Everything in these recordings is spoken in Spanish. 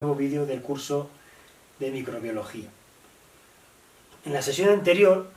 nuevo vídeo del curso de microbiología. En la sesión anterior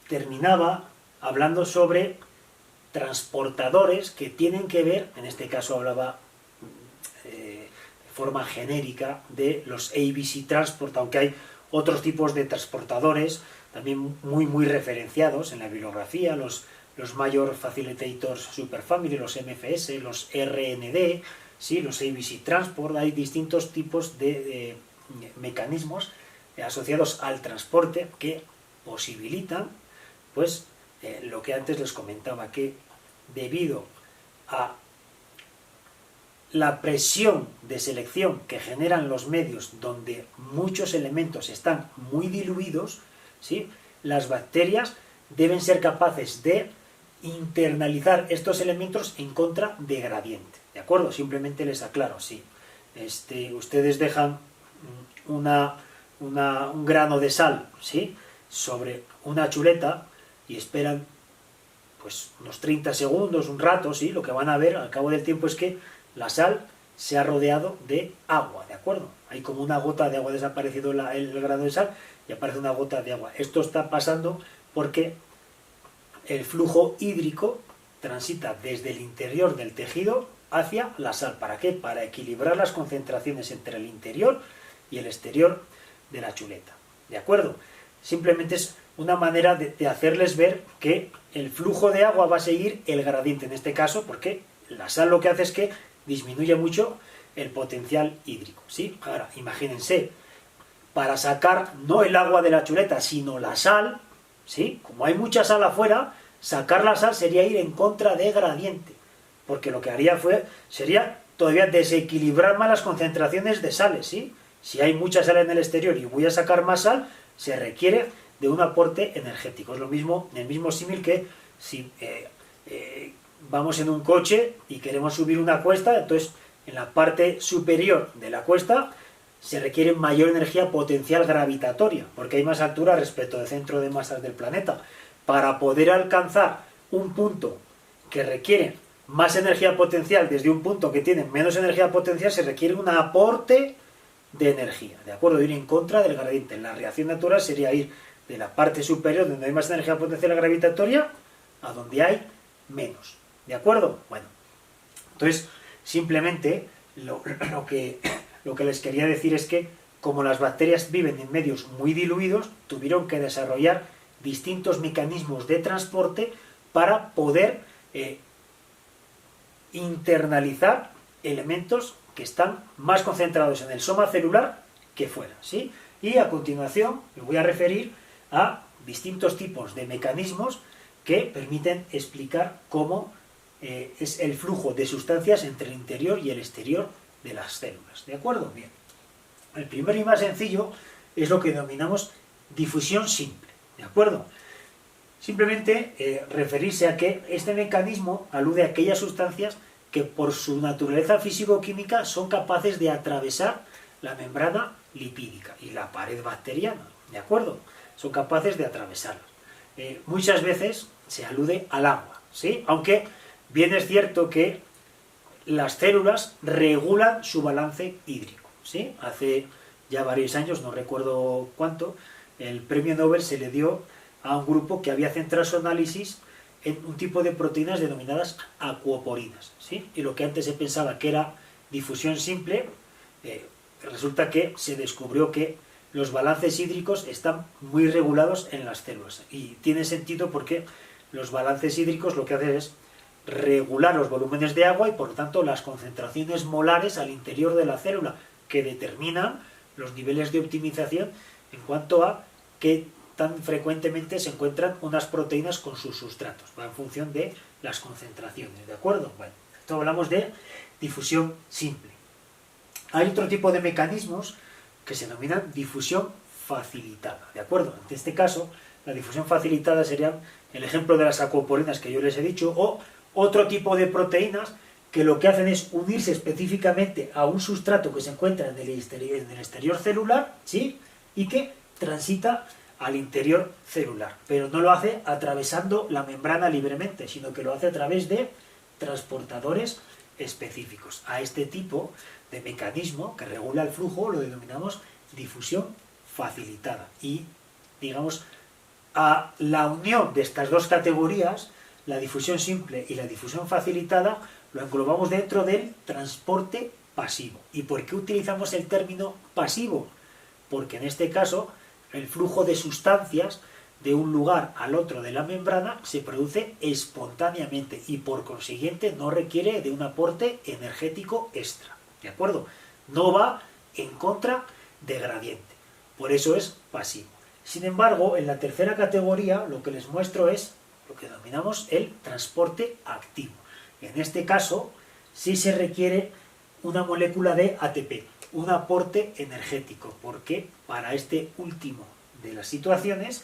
terminaba hablando sobre transportadores que tienen que ver, en este caso hablaba de forma genérica de los ABC Transport, aunque hay otros tipos de transportadores también muy referenciados en la bibliografía, los Major Facilitators Superfamily, los MFS, los RND, ¿sí? Los ABC Transport. Hay distintos tipos de mecanismos asociados al transporte que posibilitan, pues, lo que antes les comentaba, que debido a la presión de selección que generan los medios donde muchos elementos están muy diluidos, ¿sí? Las bacterias deben ser capaces de internalizar estos elementos en contra de gradiente, ¿de acuerdo? Simplemente les aclaro, sí. Ustedes dejan un grano de sal, ¿sí?, sobre una chuleta y esperan pues unos 30 segundos, un rato, ¿sí? Lo que van a ver al cabo del tiempo es que la sal se ha rodeado de agua, ¿de acuerdo? Hay como una gota de agua, ha desaparecido el grano de sal y aparece una gota de agua. Esto está pasando porque el flujo hídrico transita desde el interior del tejido hacia la sal. ¿Para qué? Para equilibrar las concentraciones entre el interior y el exterior de la chuleta, ¿de acuerdo? Simplemente es una manera de hacerles ver que el flujo de agua va a seguir el gradiente, en este caso, porque la sal lo que hace es que disminuye mucho el potencial hídrico, ¿sí? Ahora, imagínense, para sacar no el agua de la chuleta, sino la sal, ¿sí? Como hay mucha sal afuera, sacar la sal sería ir en contra de gradiente, porque lo que haría sería todavía desequilibrar más las concentraciones de sales, ¿sí? Si hay mucha sal en el exterior y voy a sacar más sal, se requiere de un aporte energético. Es lo mismo, el mismo símil que si vamos en un coche y queremos subir una cuesta, entonces en la parte superior de la cuesta se requiere mayor energía potencial gravitatoria, porque hay más altura respecto al centro de masas del planeta. Para poder alcanzar un punto que requiere más energía potencial desde un punto que tiene menos energía potencial, se requiere un aporte de energía, ¿de acuerdo? Ir en contra del gradiente. La reacción natural sería ir de la parte superior, donde hay más energía potencial gravitatoria, a donde hay menos, ¿de acuerdo? Bueno, entonces, simplemente lo que les quería decir es que, como las bacterias viven en medios muy diluidos, tuvieron que desarrollar distintos mecanismos de transporte para poder internalizar elementos que están más concentrados en el soma celular que fuera, ¿sí? Y a continuación me voy a referir a distintos tipos de mecanismos que permiten explicar cómo es el flujo de sustancias entre el interior y el exterior de las células, ¿de acuerdo? Bien. El primero y más sencillo es lo que denominamos difusión simple, ¿de acuerdo? Simplemente referirse a que este mecanismo alude a aquellas sustancias que por su naturaleza físico-química son capaces de atravesar la membrana lipídica y la pared bacteriana, ¿de acuerdo? Son capaces de atravesarla. Muchas veces se alude al agua, ¿sí? Aunque bien es cierto que las células regulan su balance hídrico, ¿sí? Hace ya varios años, no recuerdo cuánto, el premio Nobel se le dio a un grupo que había centrado su análisis en un tipo de proteínas denominadas acuoporinas, ¿sí? Y lo que antes se pensaba que era difusión simple, resulta que se descubrió que los balances hídricos están muy regulados en las células. Y tiene sentido porque los balances hídricos lo que hacen es regular los volúmenes de agua y por lo tanto las concentraciones molares al interior de la célula, que determinan los niveles de optimización en cuanto a qué tan frecuentemente se encuentran unas proteínas con sus sustratos, va en función de las concentraciones, ¿de acuerdo? Bueno, esto hablamos de difusión simple. Hay otro tipo de mecanismos que se denominan difusión facilitada, ¿de acuerdo? En este caso, la difusión facilitada sería el ejemplo de las acuoporinas que yo les he dicho, o otro tipo de proteínas que lo que hacen es unirse específicamente a un sustrato que se encuentra en el exterior celular, ¿sí? Y que transita al interior celular, pero no lo hace atravesando la membrana libremente, sino que lo hace a través de transportadores específicos. A este tipo de mecanismo que regula el flujo lo denominamos difusión facilitada. Y, digamos, a la unión de estas dos categorías, la difusión simple y la difusión facilitada, lo englobamos dentro del transporte pasivo. ¿Y por qué utilizamos el término pasivo? Porque en este caso el flujo de sustancias de un lugar al otro de la membrana se produce espontáneamente y por consiguiente no requiere de un aporte energético extra. ¿De acuerdo? No va en contra de gradiente. Por eso es pasivo. Sin embargo, en la tercera categoría lo que les muestro es lo que denominamos el transporte activo. En este caso, sí se requiere una molécula de ATP, un aporte energético, porque para este último de las situaciones,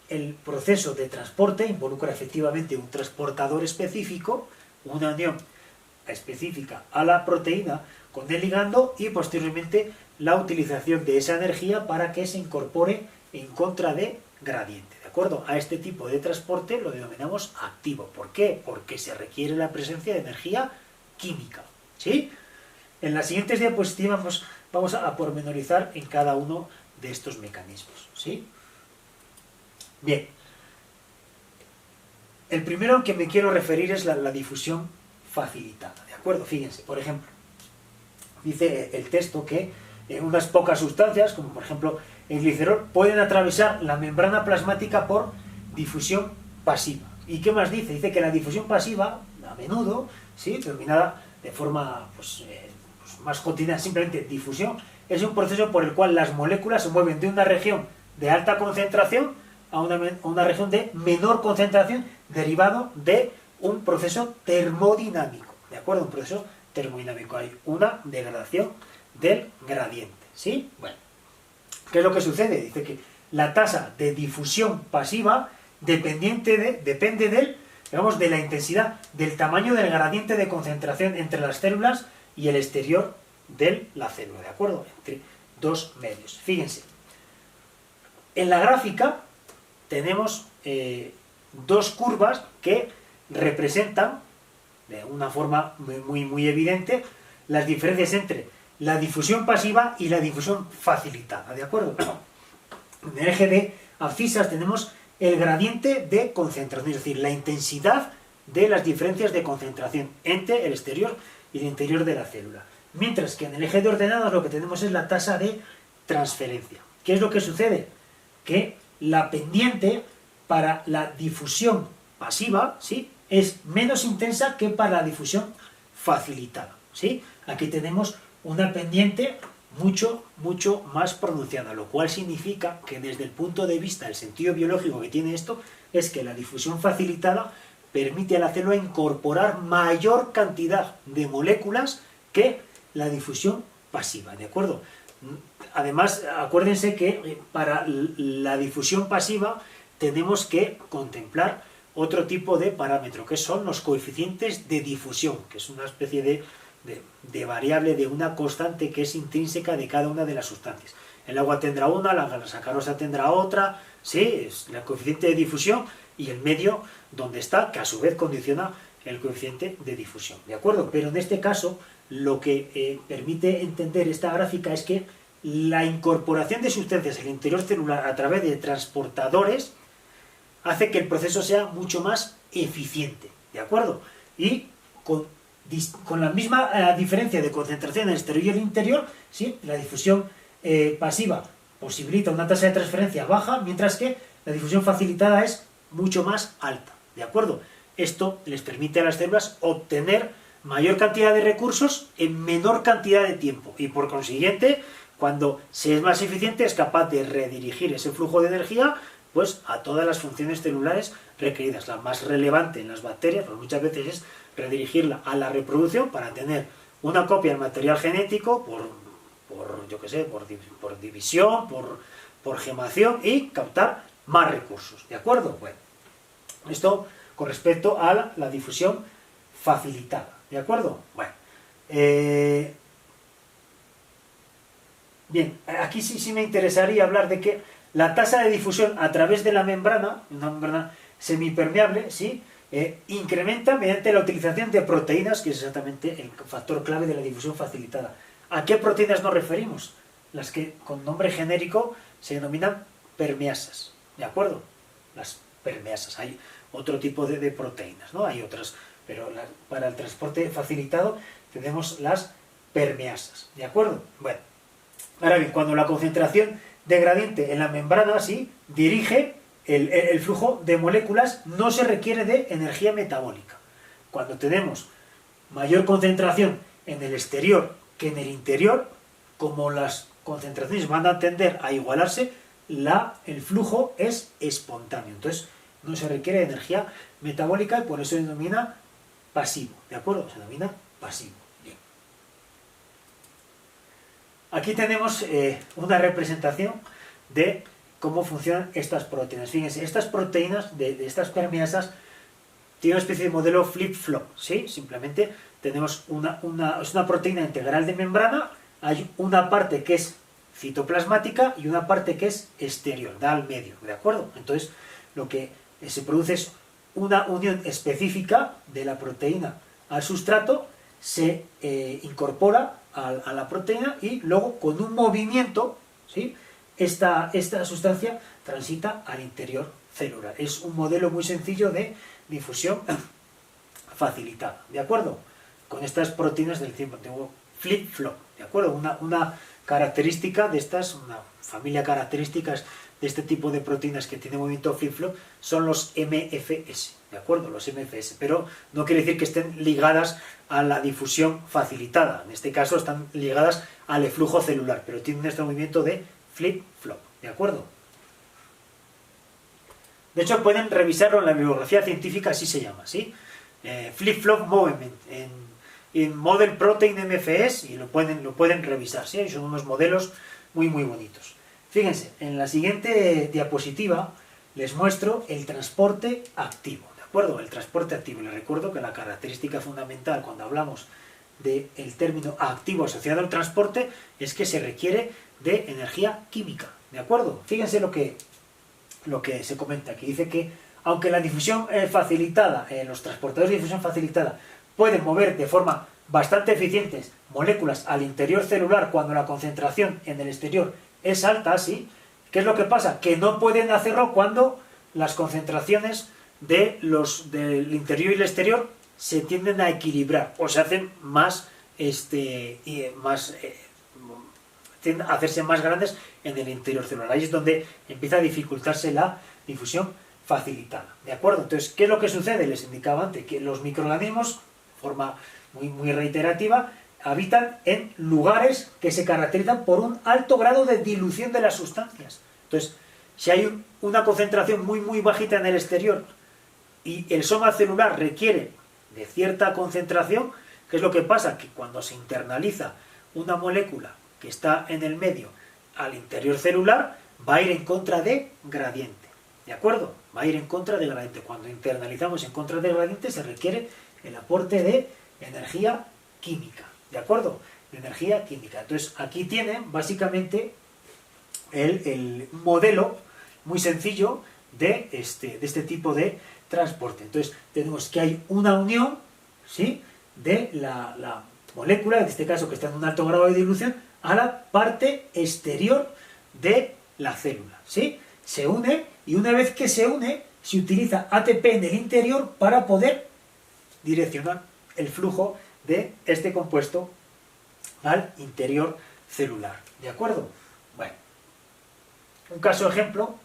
el proceso de transporte involucra efectivamente un transportador específico, una unión específica a la proteína con el ligando y posteriormente la utilización de esa energía para que se incorpore en contra de gradiente. ¿De acuerdo? A este tipo de transporte lo denominamos activo. ¿Por qué? Porque se requiere la presencia de energía química. ¿Sí? En las siguientes diapositivas vamos a pormenorizar en cada uno de estos mecanismos. ¿Sí? Bien. El primero al que me quiero referir es la difusión facilitada. ¿De acuerdo? Fíjense, por ejemplo, dice el texto que unas pocas sustancias, como por ejemplo el glicerol, pueden atravesar la membrana plasmática por difusión pasiva. ¿Y qué más dice? Dice que la difusión pasiva, a menudo, ¿sí?, denominada de forma más cotidiana, simplemente difusión, es un proceso por el cual las moléculas se mueven de una región de alta concentración a una región de menor concentración derivado de un proceso termodinámico. ¿De acuerdo? Un proceso termodinámico. Hay una degradación del gradiente. ¿Sí? Bueno. ¿Qué es lo que sucede? Dice que la tasa de difusión pasiva depende de la intensidad, del tamaño del gradiente de concentración entre las células y el exterior de la célula, ¿de acuerdo? Entre dos medios. Fíjense, en la gráfica tenemos dos curvas que representan de una forma muy evidente las diferencias entre la difusión pasiva y la difusión facilitada, ¿de acuerdo? En el eje de abscisas tenemos el gradiente de concentración, es decir, la intensidad de las diferencias de concentración entre el exterior y el interior de la célula. Mientras que en el eje de ordenadas lo que tenemos es la tasa de transferencia. ¿Qué es lo que sucede? Que la pendiente para la difusión pasiva, ¿sí?, es menos intensa que para la difusión facilitada, ¿sí? Aquí tenemos una pendiente mucho más pronunciada, lo cual significa que desde el punto de vista del sentido biológico que tiene esto, es que la difusión facilitada permite a la célula incorporar mayor cantidad de moléculas que la difusión pasiva, ¿de acuerdo? Además, acuérdense que para la difusión pasiva tenemos que contemplar otro tipo de parámetro, que son los coeficientes de difusión, que es una especie de variable, de una constante que es intrínseca de cada una de las sustancias. El agua tendrá una, la sacarosa tendrá otra, sí, es el coeficiente de difusión y el medio donde está, que a su vez condiciona el coeficiente de difusión, ¿de acuerdo? Pero en este caso, lo que permite entender esta gráfica es que la incorporación de sustancias en el interior celular a través de transportadores hace que el proceso sea mucho más eficiente, ¿de acuerdo? Y con la misma diferencia de concentración en el exterior y el interior, ¿sí?, la difusión pasiva posibilita una tasa de transferencia baja, mientras que la difusión facilitada es mucho más alta, ¿de acuerdo? Esto les permite a las células obtener mayor cantidad de recursos en menor cantidad de tiempo y por consiguiente, cuando se es más eficiente, es capaz de redirigir ese flujo de energía pues a todas las funciones celulares requeridas. La más relevante en las bacterias, pues muchas veces es redirigirla a la reproducción para tener una copia del material genético por división, por gemación y captar más recursos, ¿de acuerdo? Bueno, esto con respecto a la difusión facilitada, ¿de acuerdo? Bueno, bien, aquí sí me interesaría hablar de que la tasa de difusión a través de la membrana, una membrana semipermeable, ¿sí?, incrementa mediante la utilización de proteínas, que es exactamente el factor clave de la difusión facilitada. ¿A qué proteínas nos referimos? Las que con nombre genérico se denominan permeasas, ¿de acuerdo? Las permeasas. Hay otro tipo de proteínas, ¿no? Hay otras, pero para el transporte facilitado tenemos las permeasas, ¿de acuerdo? Bueno, ahora bien, cuando la concentración de gradiente en la membrana sí dirige el flujo de moléculas, no se requiere de energía metabólica. Cuando tenemos mayor concentración en el exterior que en el interior, como las concentraciones van a tender a igualarse, el flujo es espontáneo. Entonces, no se requiere de energía metabólica y por eso se denomina pasivo. ¿De acuerdo? Se denomina pasivo. Bien. Aquí tenemos una representación de cómo funcionan estas proteínas. Fíjense, estas proteínas de estas permeasas tienen una especie de modelo flip-flop, ¿sí? Simplemente tenemos es una proteína integral de membrana, hay una parte que es citoplasmática y una parte que es exterior, da al medio, ¿de acuerdo? Entonces, lo que se produce es una unión específica de la proteína al sustrato, se incorpora a la proteína y luego con un movimiento, ¿sí?, esta sustancia transita al interior celular. Es un modelo muy sencillo de difusión facilitada, ¿de acuerdo? Con estas proteínas del tiempo antiguo flip-flop, ¿de acuerdo? Una característica de estas, una familia de características de este tipo de proteínas que tiene movimiento flip-flop son los MFS, ¿de acuerdo? Los MFS, pero no quiere decir que estén ligadas a la difusión facilitada. En este caso están ligadas al eflujo celular, pero tienen este movimiento de flip-flop, ¿de acuerdo? De hecho, pueden revisarlo en la bibliografía científica, así se llama, ¿sí? Flip-flop movement, en Model Protein MFS, y lo pueden revisar, ¿sí? Son unos modelos muy, muy bonitos. Fíjense, en la siguiente diapositiva les muestro el transporte activo, ¿de acuerdo? El transporte activo. Les recuerdo que la característica fundamental cuando hablamos del término activo asociado al transporte es que se requiere de energía química, ¿de acuerdo? Fíjense lo que se comenta aquí. Dice que aunque la difusión facilitada, los transportadores de difusión facilitada pueden mover de forma bastante eficiente moléculas al interior celular cuando la concentración en el exterior es alta, ¿sí? ¿Qué es lo que pasa? Que no pueden hacerlo cuando las concentraciones del interior y el exterior se tienden a equilibrar o se hacen tienden a hacerse más grandes en el interior celular. Ahí es donde empieza a dificultarse la difusión facilitada, ¿de acuerdo? Entonces, ¿qué es lo que sucede? Les indicaba antes que los microorganismos, de forma muy, muy reiterativa, habitan en lugares que se caracterizan por un alto grado de dilución de las sustancias. Entonces, si hay una concentración muy, muy bajita en el exterior y el soma celular requiere de cierta concentración, ¿qué es lo que pasa? Que cuando se internaliza una molécula que está en el medio al interior celular, va a ir en contra de gradiente, ¿de acuerdo? Va a ir en contra de gradiente. Cuando internalizamos en contra de gradiente se requiere el aporte de energía química, ¿de acuerdo? De energía química. Entonces, aquí tienen básicamente el modelo muy sencillo de este tipo de transporte. Entonces, tenemos que hay una unión, ¿sí?, de la molécula, en este caso que está en un alto grado de dilución, a la parte exterior de la célula, ¿sí? Se une y una vez que se une, se utiliza ATP en el interior para poder direccionar el flujo de este compuesto al interior celular, ¿de acuerdo? Bueno, un caso ejemplo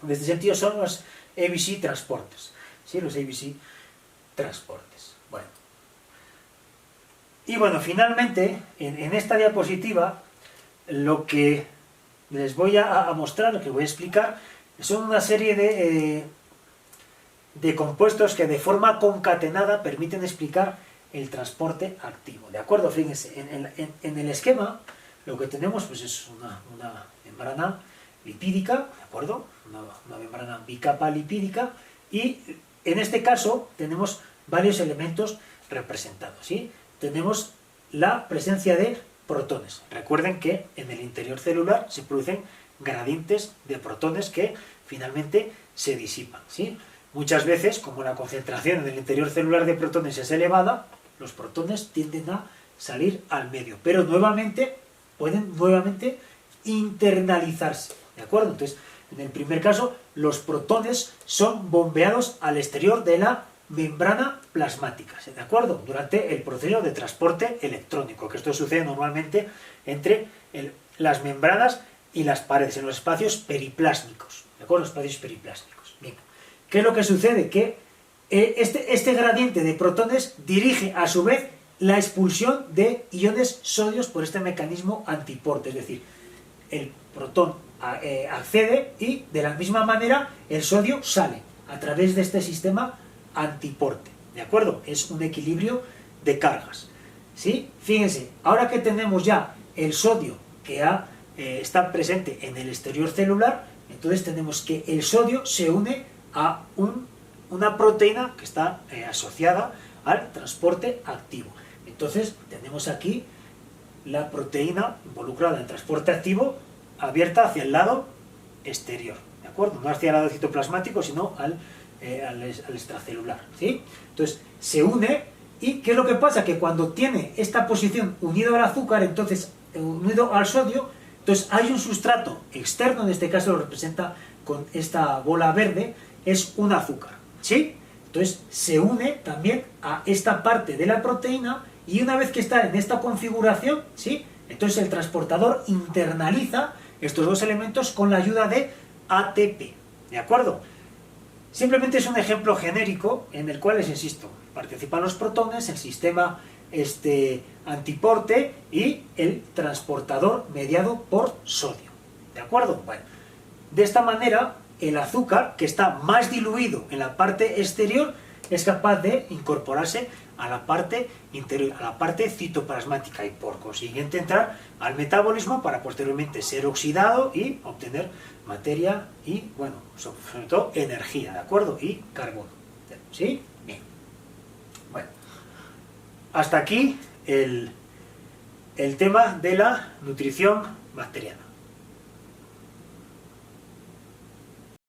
de este sentido son los ABC transportes, ¿sí? Los ABC transportes. Bueno. Y bueno, finalmente, en esta diapositiva, lo que les voy a mostrar, lo que voy a explicar, son una serie de compuestos que de forma concatenada permiten explicar el transporte activo, ¿de acuerdo? Fíjense, en el esquema lo que tenemos pues es una membrana lipídica, ¿de acuerdo? Una membrana bicapa lipídica, y en este caso tenemos varios elementos representados, ¿sí? Tenemos la presencia de protones. Recuerden que en el interior celular se producen gradientes de protones que finalmente se disipan, ¿sí? muchas veces, como la concentración en el interior celular de protones es elevada, los protones tienden a salir al medio, pero pueden nuevamente internalizarse, ¿de acuerdo? Entonces, en el primer caso, los protones son bombeados al exterior de la membrana plasmática, ¿de acuerdo? Durante el proceso de transporte electrónico, que esto sucede normalmente entre las membranas y las paredes, en los espacios periplásmicos, ¿de acuerdo? Los espacios periplásmicos. Bien. ¿Qué es lo que sucede? Que este gradiente de protones dirige a su vez la expulsión de iones sodios por este mecanismo antiporte, es decir, el protón accede y de la misma manera el sodio sale a través de este sistema antiporte, ¿de acuerdo? Es un equilibrio de cargas, ¿sí? Fíjense, ahora que tenemos ya el sodio que está presente en el exterior celular, entonces tenemos que el sodio se une a una proteína que está asociada al transporte activo. Entonces tenemos aquí la proteína involucrada en transporte activo abierta hacia el lado exterior, ¿de acuerdo? No hacia el lado citoplasmático, sino al extracelular, ¿sí? Entonces se une, y ¿qué es lo que pasa? Que cuando tiene esta posición unido al azúcar, entonces unido al sodio, entonces hay un sustrato externo, en este caso lo representa con esta bola verde, es un azúcar, ¿sí? Entonces se une también a esta parte de la proteína, y una vez que está en esta configuración, ¿sí? Entonces el transportador internaliza estos dos elementos con la ayuda de ATP, ¿de acuerdo? Simplemente es un ejemplo genérico en el cual, les insisto, participan los protones, el sistema antiporte y el transportador mediado por sodio, ¿de acuerdo? Bueno, de esta manera el azúcar, que está más diluido en la parte exterior, es capaz de incorporarse a la parte interior, a la parte citoplasmática, y por consiguiente entrar al metabolismo para posteriormente ser oxidado y obtener materia y, bueno, sobre todo energía, ¿de acuerdo? Y carbono, ¿sí? Bien. Bueno, hasta aquí el tema de la nutrición bacteriana.